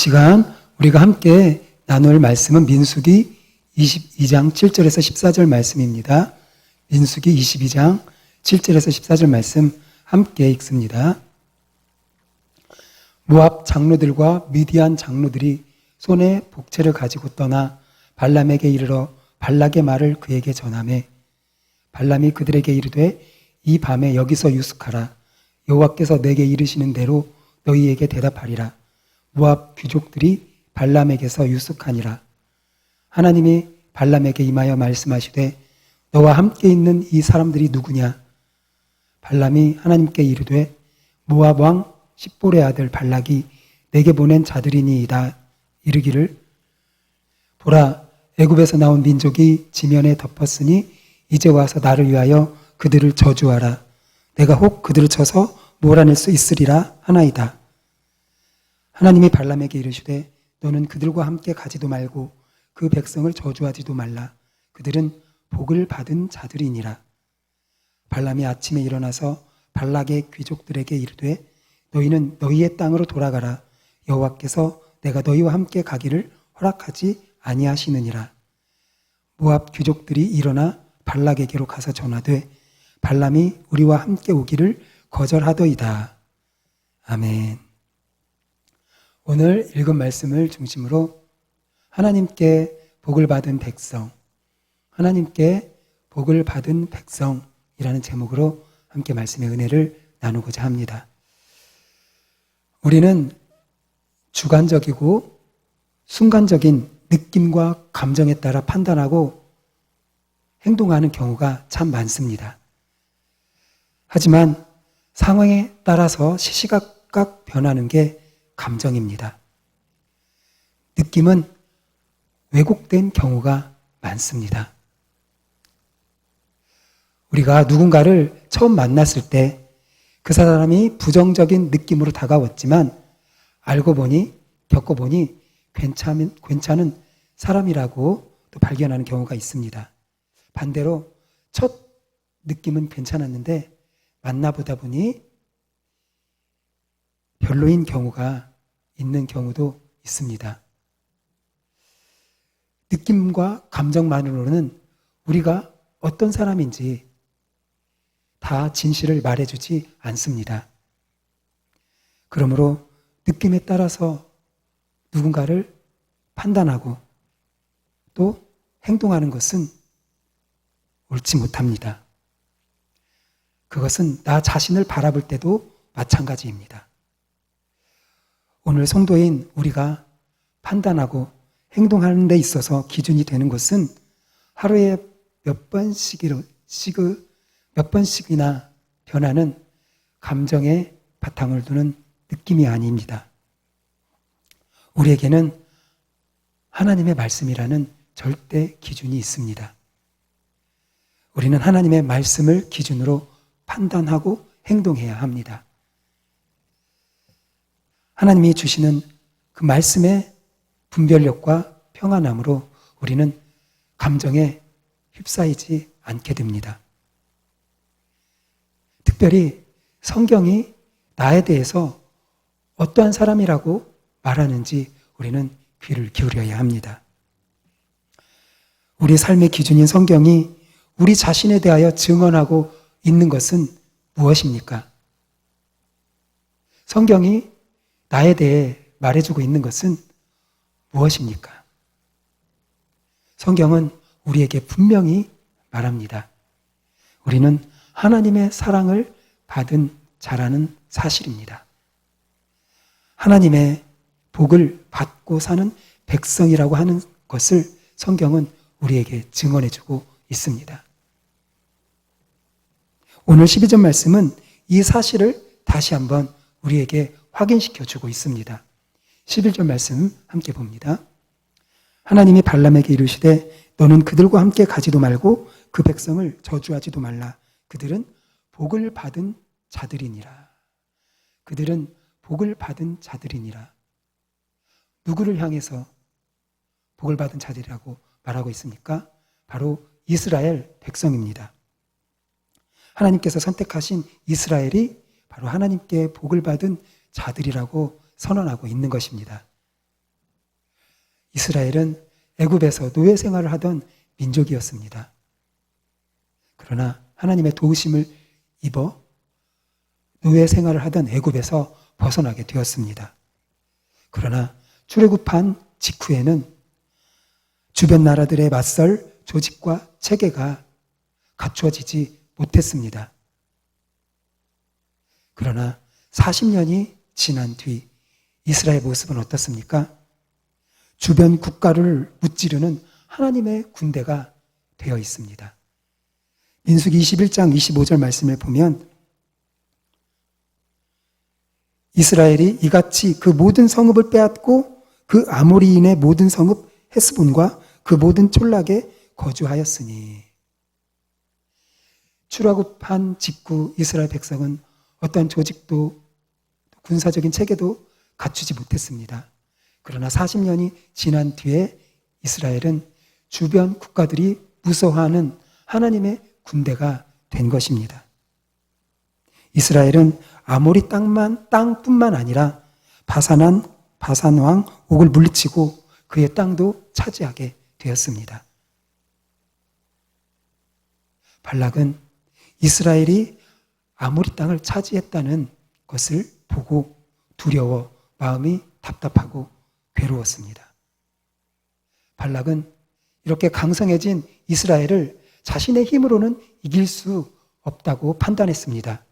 시간 우리가 함께 나눌 말씀은 민수기 22장 7절에서 14절 말씀입니다. 민수기 22장 7절에서 14절 말씀 함께 읽습니다. 모압 장로들과 미디안 장로들이 손에 복채를 가지고 떠나 발람에게 이르러 발락의 말을 그에게 전하매 발람이 그들에게 이르되 이 밤에 여기서 유숙하라. 여호와께서 내게 이르시는 대로 너희에게 대답하리라. 모압 귀족들이 발람에게서 유숙하니라. 하나님이 발람에게 임하여 말씀하시되 너와 함께 있는 이 사람들이 누구냐? 발람이 하나님께 이르되 모압 왕 십볼의 아들 발락이 내게 보낸 자들이니이다. 이르기를 보라, 애굽에서 나온 민족이 지면에 덮었으니 이제 와서 나를 위하여 그들을 저주하라. 내가 혹 그들을 쳐서 몰아낼 수 있으리라 하나이다. 하나님이 발람에게 이르시되 너는 그들과 함께 가지도 말고 그 백성을 저주하지도 말라. 그들은 복을 받은 자들이니라. 발람이 아침에 일어나서 발락의 귀족들에게 이르되 너희는 너희의 땅으로 돌아가라. 여호와께서 내가 너희와 함께 가기를 허락하지 아니하시느니라. 모압 귀족들이 일어나 발락에게로 가서 전하되 발람이 우리와 함께 오기를 거절하더이다. 아멘. 오늘 읽은 말씀을 중심으로 하나님께 복을 받은 백성, 하나님께 복을 받은 백성이라는 제목으로 함께 말씀의 은혜를 나누고자 합니다. 우리는 주관적이고 순간적인 느낌과 감정에 따라 판단하고 행동하는 경우가 참 많습니다. 하지만 상황에 따라서 시시각각 변하는 게 감정입니다. 느낌은 왜곡된 경우가 많습니다. 우리가 누군가를 처음 만났을 때 그 사람이 부정적인 느낌으로 다가왔지만 알고 보니, 겪어보니 괜찮은 사람이라고 또 발견하는 경우가 있습니다. 반대로 첫 느낌은 괜찮았는데 만나보다 보니 별로인 경우가 있는 경우도 있습니다. 느낌과 감정만으로는 우리가 어떤 사람인지 다 진실을 말해주지 않습니다. 그러므로 느낌에 따라서 누군가를 판단하고 또 행동하는 것은 옳지 못합니다. 그것은 나 자신을 바라볼 때도 마찬가지입니다. 오늘 성도인 우리가 판단하고 행동하는 데 있어서 기준이 되는 것은 하루에 몇 번씩이나 변하는 감정에 바탕을 두는 느낌이 아닙니다. 우리에게는 하나님의 말씀이라는 절대 기준이 있습니다. 우리는 하나님의 말씀을 기준으로 판단하고 행동해야 합니다. 하나님이 주시는 그 말씀의 분별력과 평안함으로 우리는 감정에 휩싸이지 않게 됩니다. 특별히 성경이 나에 대해서 어떠한 사람이라고 말하는지 우리는 귀를 기울여야 합니다. 우리 삶의 기준인 성경이 우리 자신에 대하여 증언하고 있는 것은 무엇입니까? 성경이 나에 대해 말해주고 있는 것은 무엇입니까? 성경은 우리에게 분명히 말합니다. 우리는 하나님의 사랑을 받은 자라는 사실입니다. 하나님의 복을 받고 사는 백성이라고 하는 것을 성경은 우리에게 증언해주고 있습니다. 오늘 12절 말씀은 이 사실을 다시 한번 우리에게 확인시켜주고 있습니다. 11절 말씀 함께 봅니다. 하나님이 발람에게 이르시되 너는 그들과 함께 가지도 말고 그 백성을 저주하지도 말라. 그들은 복을 받은 자들이니라. 그들은 복을 받은 자들이니라. 누구를 향해서 복을 받은 자들이라고 말하고 있습니까? 바로 이스라엘 백성입니다. 하나님께서 선택하신 이스라엘이 바로 하나님께 복을 받은 자들이라고 선언하고 있는 것입니다. 이스라엘은 애굽에서 노예 생활을 하던 민족이었습니다. 그러나 하나님의 도우심을 입어 노예 생활을 하던 애굽에서 벗어나게 되었습니다. 그러나 출애굽한 직후에는 주변 나라들의 맞설 조직과 체계가 갖추어지지 못했습니다. 그러나 40년이 지난 뒤 이스라엘 모습은 어떻습니까? 주변 국가를 무찌르는 하나님의 군대가 되어 있습니다. 민수기 21장 25절 말씀을 보면 이스라엘이 이같이 그 모든 성읍을 빼앗고 그 아모리인의 모든 성읍 헤스본과 그 모든 촌락에 거주하였으니. 출애굽한 직후 이스라엘 백성은 어떤 조직도 군사적인 체계도 갖추지 못했습니다. 그러나 40년이 지난 뒤에 이스라엘은 주변 국가들이 무서워하는 하나님의 군대가 된 것입니다. 이스라엘은 아모리 땅뿐만 아니라 바산 왕 옥을 물리치고 그의 땅도 차지하게 되었습니다. 발락은 이스라엘이 아모리 땅을 차지했다는 것을 보고 두려워 마음이 답답하고 괴로웠습니다. 발락은 이렇게 강성해진 이스라엘을 자신의 힘으로는 이길 수 없다고 판단했습니다.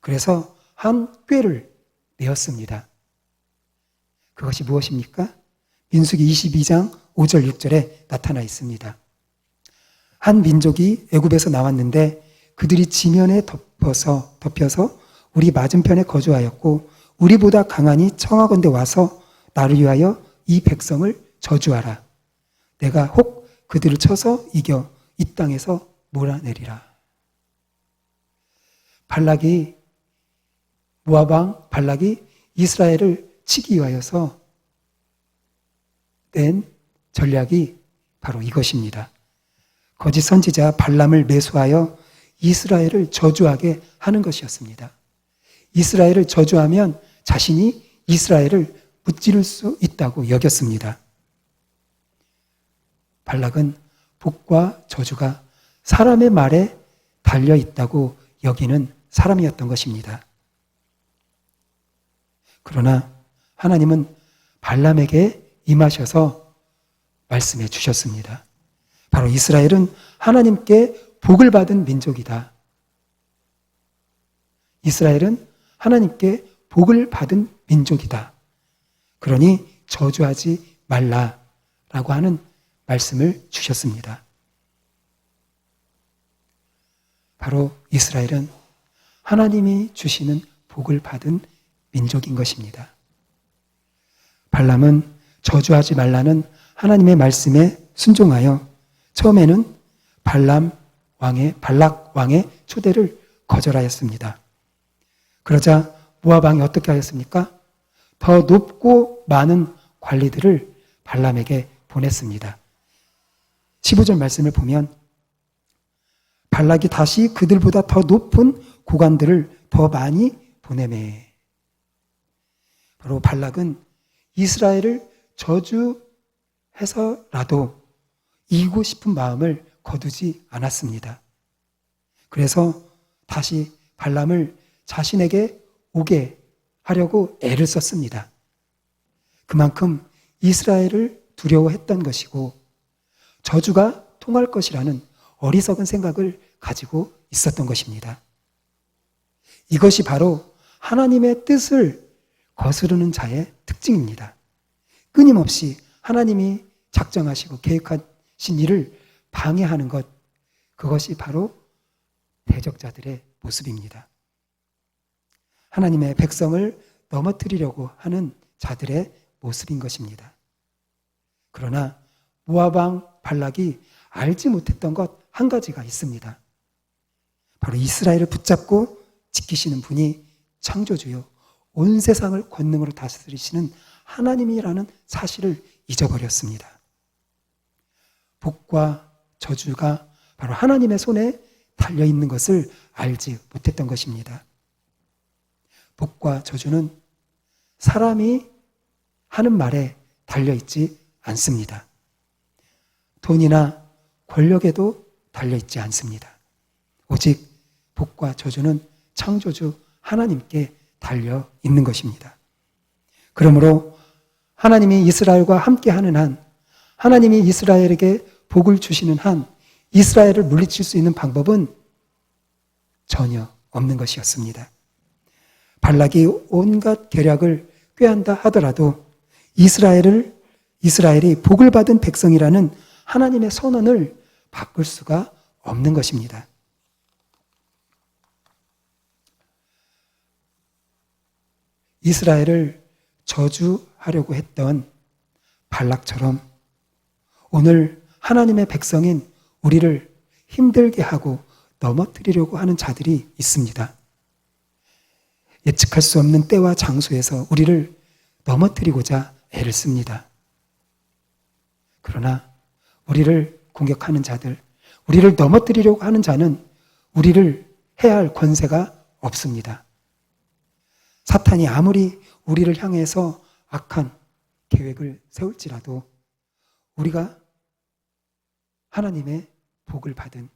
그래서 한 꾀를 내었습니다. 그것이 무엇입니까? 민수기 22장 5절 6절에 나타나 있습니다. 한 민족이 애굽에서 나왔는데 그들이 지면에 덮여서 우리 맞은편에 거주하였고 우리보다 강하니 청하건대 와서 나를 위하여 이 백성을 저주하라. 내가 혹 그들을 쳐서 이겨 이 땅에서 몰아내리라. 모압 왕 발락이 이스라엘을 치기 위하여서 낸 전략이 바로 이것입니다. 거짓 선지자 발람을 매수하여 이스라엘을 저주하게 하는 것이었습니다. 이스라엘을 저주하면 자신이 이스라엘을 무찌를 수 있다고 여겼습니다. 발락은 복과 저주가 사람의 말에 달려 있다고 여기는 사람이었던 것입니다. 그러나 하나님은 발람에게 임하셔서 말씀해 주셨습니다. 바로 이스라엘은 하나님께 복을 받은 민족이다. 이스라엘은 하나님께 복을 받은 민족이다. 그러니 저주하지 말라라고 하는 말씀을 주셨습니다. 바로 이스라엘은 하나님이 주시는 복을 받은 민족인 것입니다. 발람은 저주하지 말라는 하나님의 말씀에 순종하여 처음에는 발락 왕의 초대를 거절하였습니다. 그러자 모압 왕이 어떻게 하였습니까? 더 높고 많은 관리들을 발람에게 보냈습니다. 15절 말씀을 보면 발락이 다시 그들보다 더 높은 고관들을 더 많이 보내매. 바로 발락은 이스라엘을 저주해서라도 이기고 싶은 마음을 거두지 않았습니다. 그래서 다시 발람을 자신에게 오게 하려고 애를 썼습니다. 그만큼 이스라엘을 두려워했던 것이고 저주가 통할 것이라는 어리석은 생각을 가지고 있었던 것입니다. 이것이 바로 하나님의 뜻을 거스르는 자의 특징입니다. 끊임없이 하나님이 작정하시고 계획하신 일을 방해하는 것, 그것이 바로 대적자들의 모습입니다. 하나님의 백성을 넘어뜨리려고 하는 자들의 모습인 것입니다. 그러나 모압 왕 발락이 알지 못했던 것 한 가지가 있습니다. 바로 이스라엘을 붙잡고 지키시는 분이 창조주요 온 세상을 권능으로 다스리시는 하나님이라는 사실을 잊어버렸습니다. 복과 저주가 바로 하나님의 손에 달려있는 것을 알지 못했던 것입니다. 복과 저주는 사람이 하는 말에 달려있지 않습니다. 돈이나 권력에도 달려있지 않습니다. 오직 복과 저주는 창조주 하나님께 달려 있는 것입니다. 그러므로 하나님이 이스라엘과 함께하는 한, 하나님이 이스라엘에게 복을 주시는 한, 이스라엘을 물리칠 수 있는 방법은 전혀 없는 것이었습니다. 발락이 온갖 계략을 꾀한다 하더라도 이스라엘이 복을 받은 백성이라는 하나님의 선언을 바꿀 수가 없는 것입니다. 이스라엘을 저주하려고 했던 발락처럼 오늘 하나님의 백성인 우리를 힘들게 하고 넘어뜨리려고 하는 자들이 있습니다. 예측할 수 없는 때와 장소에서 우리를 넘어뜨리고자 애를 씁니다. 그러나 우리를 공격하는 자들, 우리를 넘어뜨리려고 하는 자는 우리를 해야 할 권세가 없습니다. 사탄이 아무리 우리를 향해서 악한 계획을 세울지라도 우리가 하나님의 복을 받은,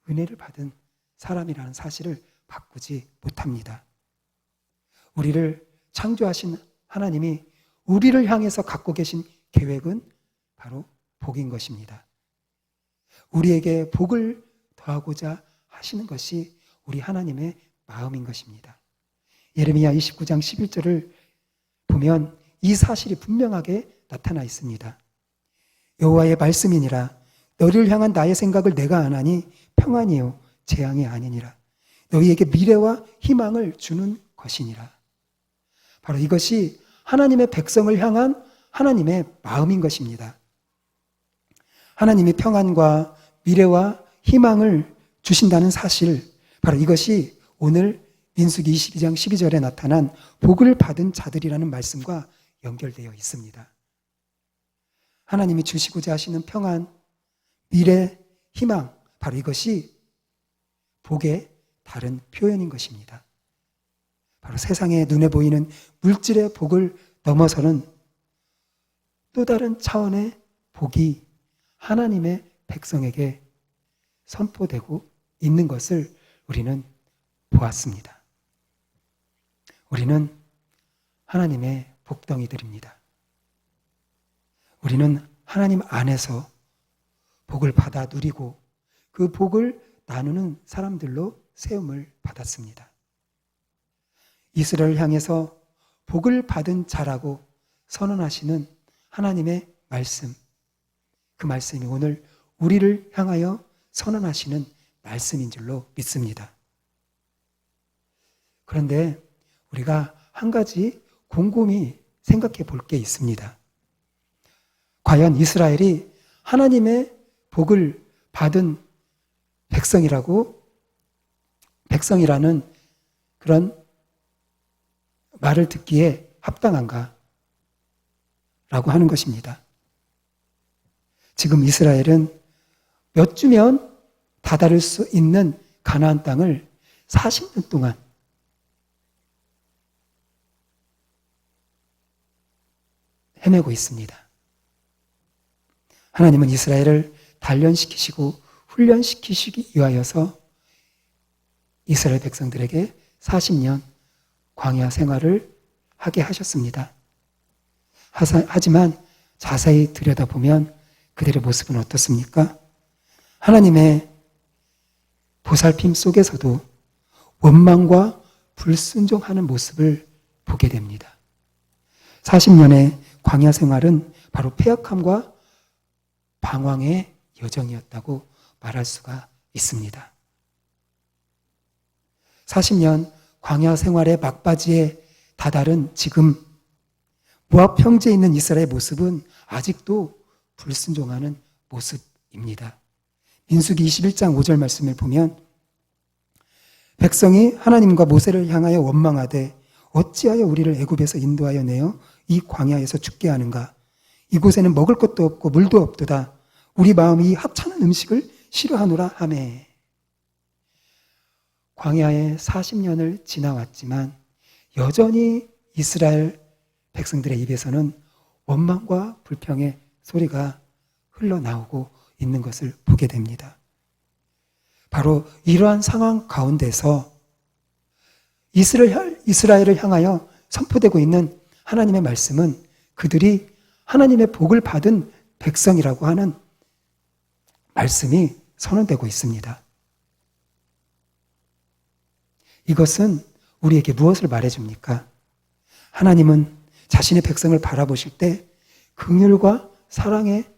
은혜를 받은 사람이라는 사실을 바꾸지 못합니다. 우리를 창조하신 하나님이 우리를 향해서 갖고 계신 계획은 바로 복인 것입니다. 우리에게 복을 더하고자 하시는 것이 우리 하나님의 마음인 것입니다. 예레미야 29장 11절을 보면 이 사실이 분명하게 나타나 있습니다. 여호와의 말씀이니라. 너를 향한 나의 생각을 내가 아나니 평안이요 재앙이 아니니라. 너희에게 미래와 희망을 주는 것이니라. 바로 이것이 하나님의 백성을 향한 하나님의 마음인 것입니다. 하나님이 평안과 미래와 희망을 주신다는 사실, 바로 이것이 오늘 민수기 22장 12절에 나타난 복을 받은 자들이라는 말씀과 연결되어 있습니다. 하나님이 주시고자 하시는 평안, 미래, 희망, 바로 이것이 복의 다른 표현인 것입니다. 바로 세상에 눈에 보이는 물질의 복을 넘어서는 또 다른 차원의 복이 하나님의 백성에게 선포되고 있는 것을 우리는 보았습니다. 우리는 하나님의 복덩이들입니다. 우리는 하나님 안에서 복을 받아 누리고 그 복을 나누는 사람들로 세움을 받았습니다. 이스라엘을 향해서 복을 받은 자라고 선언하시는 하나님의 말씀, 그 말씀이 오늘 우리를 향하여 선언하시는 말씀인 줄로 믿습니다. 그런데 우리가 한 가지 곰곰이 생각해 볼 게 있습니다. 과연 이스라엘이 하나님의 복을 받은 백성이라는 그런 말을 듣기에 합당한가? 라고 하는 것입니다. 지금 이스라엘은 몇 주면 다다를 수 있는 가나안 땅을 40년 동안 헤매고 있습니다. 하나님은 이스라엘을 단련시키시고 훈련시키시기 위하여서 이스라엘 백성들에게 40년 광야 생활을 하게 하셨습니다. 하지만 자세히 들여다보면 그들의 모습은 어떻습니까? 하나님의 보살핌 속에서도 원망과 불순종하는 모습을 보게 됩니다. 40년의 광야 생활은 바로 패역함과 방황의 여정이었다고 말할 수가 있습니다. 40년 광야 생활의 막바지에 다다른 지금 모압 평지에 있는 이스라엘의 모습은 아직도 불순종하는 모습입니다. 민수기 21장 5절 말씀을 보면 백성이 하나님과 모세를 향하여 원망하되 어찌하여 우리를 애굽에서 인도하여 내어 이 광야에서 죽게 하는가? 이곳에는 먹을 것도 없고 물도 없도다. 우리 마음이 이 하찮은 음식을 싫어하노라 하매. 광야에 40년을 지나왔지만 여전히 이스라엘 백성들의 입에서는 원망과 불평의 소리가 흘러나오고 있는 것을 보게 됩니다. 바로 이러한 상황 가운데서 이스라엘을 향하여 선포되고 있는 하나님의 말씀은 그들이 하나님의 복을 받은 백성이라고 하는 말씀이 선언되고 있습니다. 이것은 우리에게 무엇을 말해줍니까? 하나님은 자신의 백성을 바라보실 때 긍휼과 사랑의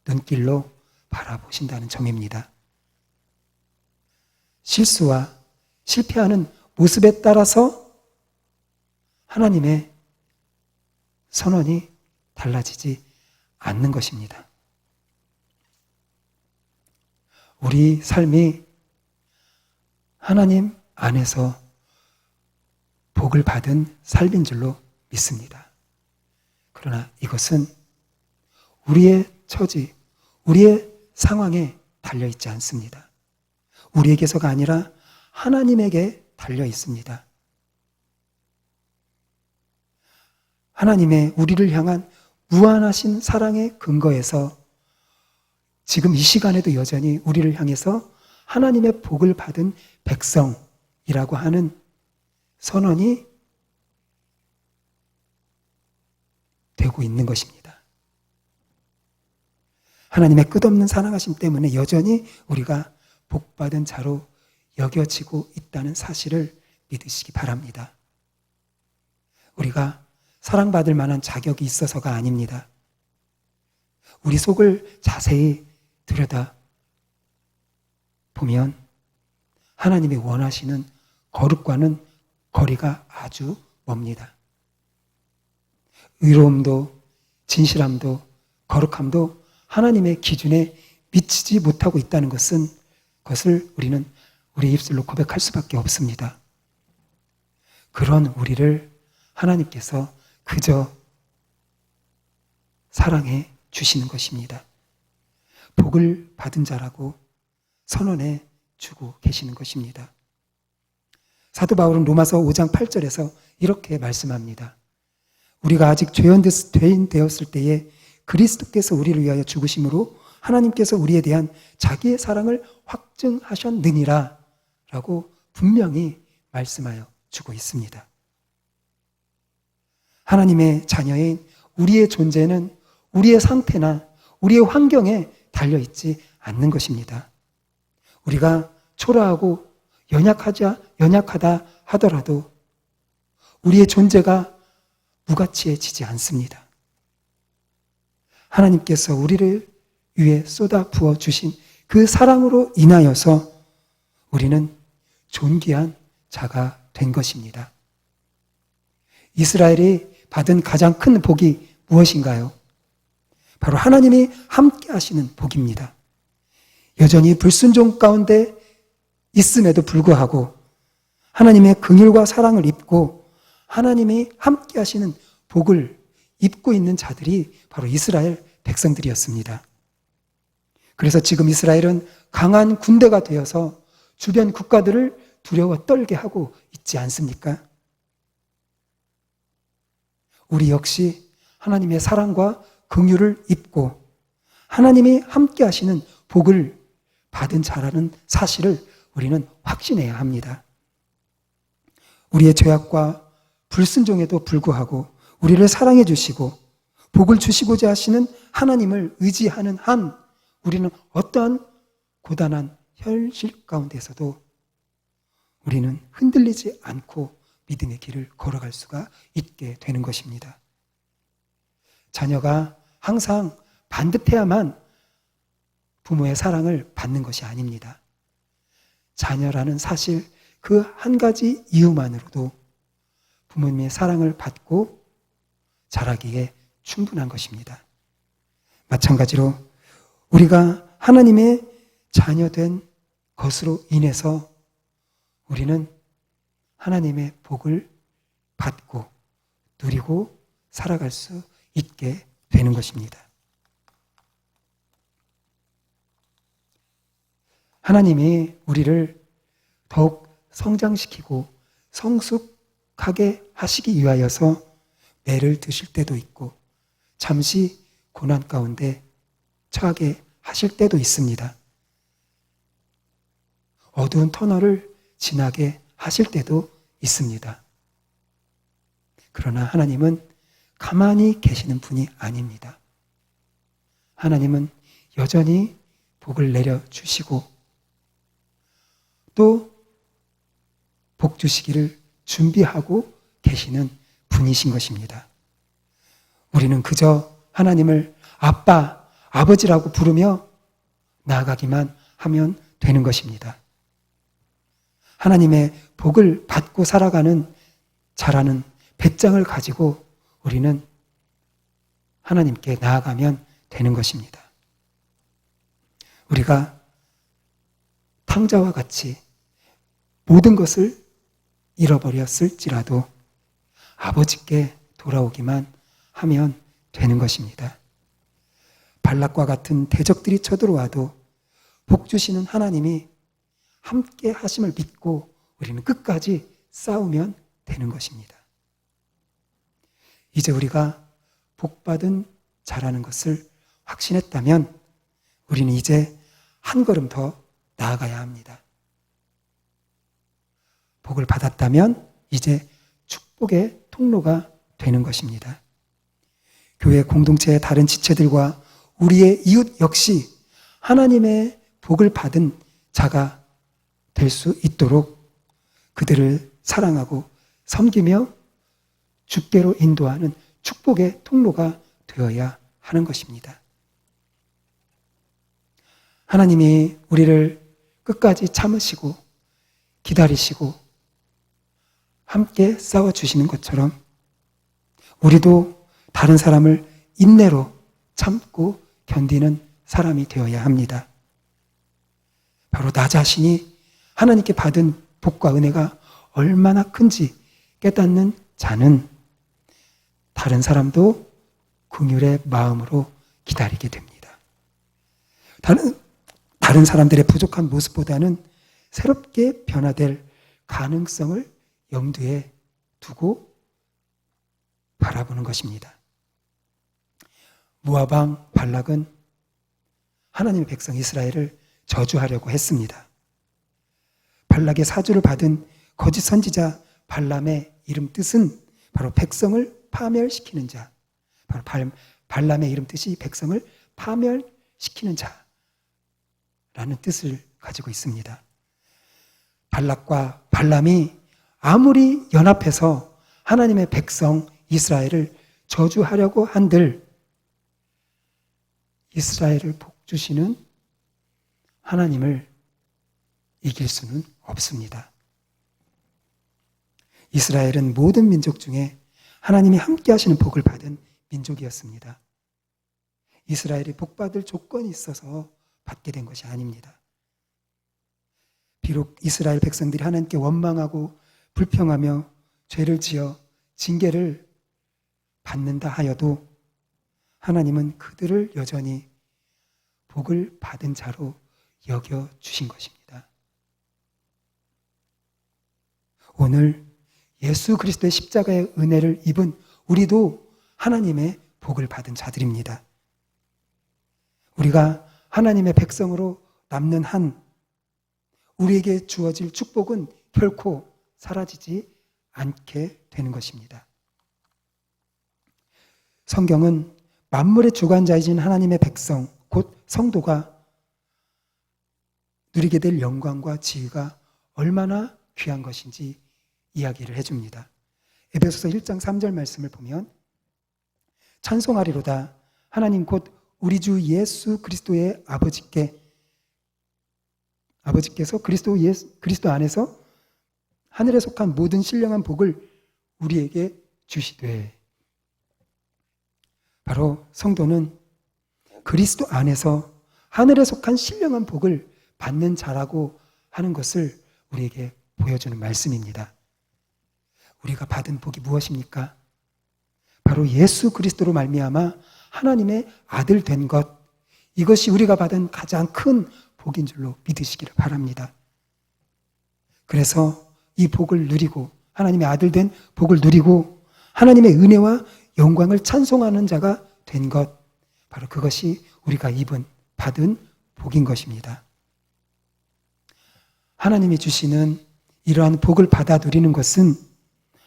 눈길로 바라보신다는 점입니다. 실수와 실패하는 모습에 따라서 하나님의 선언이 달라지지 않는 것입니다. 우리 삶이 하나님 안에서 복을 받은 삶인 줄로 믿습니다. 그러나 이것은 우리의 처지, 우리의 상황에 달려있지 않습니다. 우리에게서가 아니라 하나님에게 달려 있습니다. 하나님의 우리를 향한 무한하신 사랑의 근거에서 지금 이 시간에도 여전히 우리를 향해서 하나님의 복을 받은 백성이라고 하는 선언이 되고 있는 것입니다. 하나님의 끝없는 사랑하심 때문에 여전히 우리가 복받은 자로 여겨지고 있다는 사실을 믿으시기 바랍니다. 우리가 사랑받을 만한 자격이 있어서가 아닙니다. 우리 속을 자세히 들여다 보면 하나님이 원하시는 거룩과는 거리가 아주 멉니다. 의로움도 진실함도 거룩함도 하나님의 기준에 미치지 못하고 있다는 것을 우리는 우리 입술로 고백할 수밖에 없습니다. 그런 우리를 하나님께서 그저 사랑해 주시는 것입니다. 복을 받은 자라고 선언해 주고 계시는 것입니다. 사도 바울은 로마서 5장 8절에서 이렇게 말씀합니다. 우리가 아직 죄인 되었을 때에 그리스도께서 우리를 위하여 죽으심으로 하나님께서 우리에 대한 자기의 사랑을 확증하셨느니라 라고 분명히 말씀하여 주고 있습니다. 하나님의 자녀인 우리의 존재는 우리의 상태나 우리의 환경에 달려있지 않는 것입니다. 우리가 초라하고 연약하다 하더라도 우리의 존재가 무가치해지지 않습니다. 하나님께서 우리를 위해 쏟아 부어주신 그 사랑으로 인하여서 우리는 존귀한 자가 된 것입니다. 이스라엘이 받은 가장 큰 복이 무엇인가요? 바로 하나님이 함께 하시는 복입니다. 여전히 불순종 가운데 있음에도 불구하고 하나님의 긍휼과 사랑을 입고 하나님이 함께 하시는 복을 입고 있는 자들이 바로 이스라엘 백성들이었습니다. 그래서 지금 이스라엘은 강한 군대가 되어서 주변 국가들을 두려워 떨게 하고 있지 않습니까? 우리 역시 하나님의 사랑과 긍휼을 입고 하나님이 함께 하시는 복을 받은 자라는 사실을 우리는 확신해야 합니다. 우리의 죄악과 불순종에도 불구하고 우리를 사랑해 주시고 복을 주시고자 하시는 하나님을 의지하는 한 우리는 어떠한 고단한 현실 가운데서도 우리는 흔들리지 않고 믿음의 길을 걸어갈 수가 있게 되는 것입니다. 자녀가 항상 반듯해야만 부모의 사랑을 받는 것이 아닙니다. 자녀라는 사실 그 한 가지 이유만으로도 부모님의 사랑을 받고 자라기에 충분한 것입니다. 마찬가지로 우리가 하나님의 자녀된 것으로 인해서 우리는 하나님의 복을 받고 누리고 살아갈 수 있게 되는 것입니다. 하나님이 우리를 더욱 성장시키고 성숙하게 하시기 위하여서 매를 드실 때도 있고 잠시 고난 가운데 처하게 하실 때도 있습니다. 어두운 터널을 지나게 하실 때도 있습니다. 그러나 하나님은 가만히 계시는 분이 아닙니다. 하나님은 여전히 복을 내려주시고 또 복 주시기를 준비하고 계시는 분이신 것입니다. 우리는 그저 하나님을 아빠, 아버지라고 부르며 나아가기만 하면 되는 것입니다. 하나님의 복을 받고 살아가는 자라는 배짱을 가지고 우리는 하나님께 나아가면 되는 것입니다. 우리가 탕자와 같이 모든 것을 잃어버렸을지라도 아버지께 돌아오기만 하면 되는 것입니다. 발락과 같은 대적들이 쳐들어와도 복 주시는 하나님이 함께 하심을 믿고 우리는 끝까지 싸우면 되는 것입니다. 이제 우리가 복받은 자라는 것을 확신했다면 우리는 이제 한 걸음 더 나아가야 합니다. 복을 받았다면 이제 축복의 통로가 되는 것입니다. 교회 공동체의 다른 지체들과 우리의 이웃 역시 하나님의 복을 받은 자가 될 수 있도록 그들을 사랑하고 섬기며 주께로 인도하는 축복의 통로가 되어야 하는 것입니다. 하나님이 우리를 끝까지 참으시고 기다리시고 함께 싸워주시는 것처럼 우리도 다른 사람을 인내로 참고 견디는 사람이 되어야 합니다. 바로 나 자신이 하나님께 받은 복과 은혜가 얼마나 큰지 깨닫는 자는 다른 사람도 긍휼의 마음으로 기다리게 됩니다. 다른 사람들의 부족한 모습보다는 새롭게 변화될 가능성을 염두에 두고 바라보는 것입니다. 모압 왕 발락은 하나님의 백성 이스라엘을 저주하려고 했습니다. 발락의 사주를 받은 거짓 선지자 발람의 이름 뜻은 바로 백성을 파멸시키는 자, 바로 발람의 이름 뜻이 백성을 파멸시키는 자라는 뜻을 가지고 있습니다. 발락과 발람이 아무리 연합해서 하나님의 백성 이스라엘을 저주하려고 한들 이스라엘을 복주시는 하나님을 이길 수는 없습니다. 이스라엘은 모든 민족 중에 하나님이 함께 하시는 복을 받은 민족이었습니다. 이스라엘이 복받을 조건이 있어서 받게 된 것이 아닙니다. 비록 이스라엘 백성들이 하나님께 원망하고 불평하며 죄를 지어 징계를 받는다 하여도 하나님은 그들을 여전히 복을 받은 자로 여겨주신 것입니다. 오늘 예수 그리스도의 십자가의 은혜를 입은 우리도 하나님의 복을 받은 자들입니다. 우리가 하나님의 백성으로 남는 한 우리에게 주어질 축복은 결코 사라지지 않게 되는 것입니다. 성경은 만물의 주관자이신 하나님의 백성, 곧 성도가 누리게 될 영광과 지위가 얼마나 귀한 것인지 이야기를 해줍니다. 에베소서 1장 3절 말씀을 보면 찬송하리로다 하나님 곧 우리 주 예수 그리스도의 아버지께서 그리스도 안에서 하늘에 속한 모든 신령한 복을 우리에게 주시되. 바로 성도는 그리스도 안에서 하늘에 속한 신령한 복을 받는 자라고 하는 것을 우리에게 보여주는 말씀입니다. 우리가 받은 복이 무엇입니까? 바로 예수 그리스도로 말미암아 하나님의 아들 된 것, 이것이 우리가 받은 가장 큰 복인 줄로 믿으시기를 바랍니다. 그래서 이 복을 누리고 하나님의 아들 된 복을 누리고 하나님의 은혜와 영광을 찬송하는 자가 된 것, 바로 그것이 우리가 받은 복인 것입니다. 하나님이 주시는 이러한 복을 받아 누리는 것은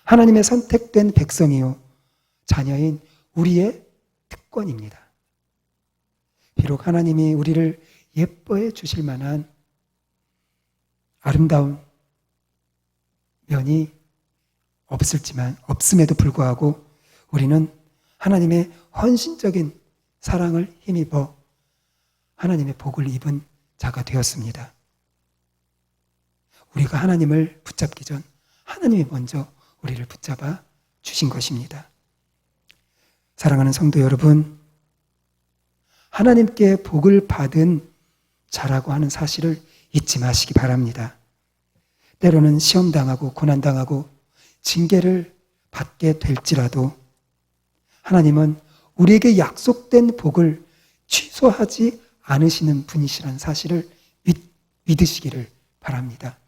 하나님의 선택된 백성이요 자녀인 우리의 특권입니다. 비록 하나님이 우리를 예뻐해 주실 만한 아름다운 면이 없음에도 불구하고 우리는 하나님의 헌신적인 사랑을 힘입어 하나님의 복을 입은 자가 되었습니다. 우리가 하나님을 붙잡기 전 하나님이 먼저 우리를 붙잡아 주신 것입니다. 사랑하는 성도 여러분, 하나님께 복을 받은 자라고 하는 사실을 잊지 마시기 바랍니다. 때로는 시험당하고 고난당하고 징계를 받게 될지라도 하나님은 우리에게 약속된 복을 취소하지 않으시는 분이시라는 사실을 믿으시기를 바랍니다.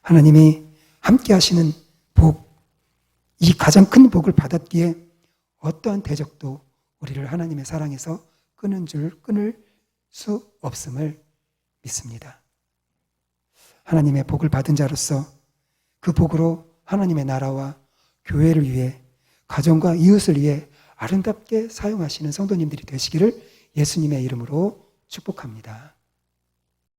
하나님이 함께 하시는 복, 이 가장 큰 복을 받았기에 어떠한 대적도 우리를 하나님의 사랑에서 끊을 수 없음을 믿습니다. 하나님의 복을 받은 자로서 그 복으로 하나님의 나라와 교회를 위해 가정과 이웃을 위해 아름답게 사용하시는 성도님들이 되시기를 예수님의 이름으로 축복합니다.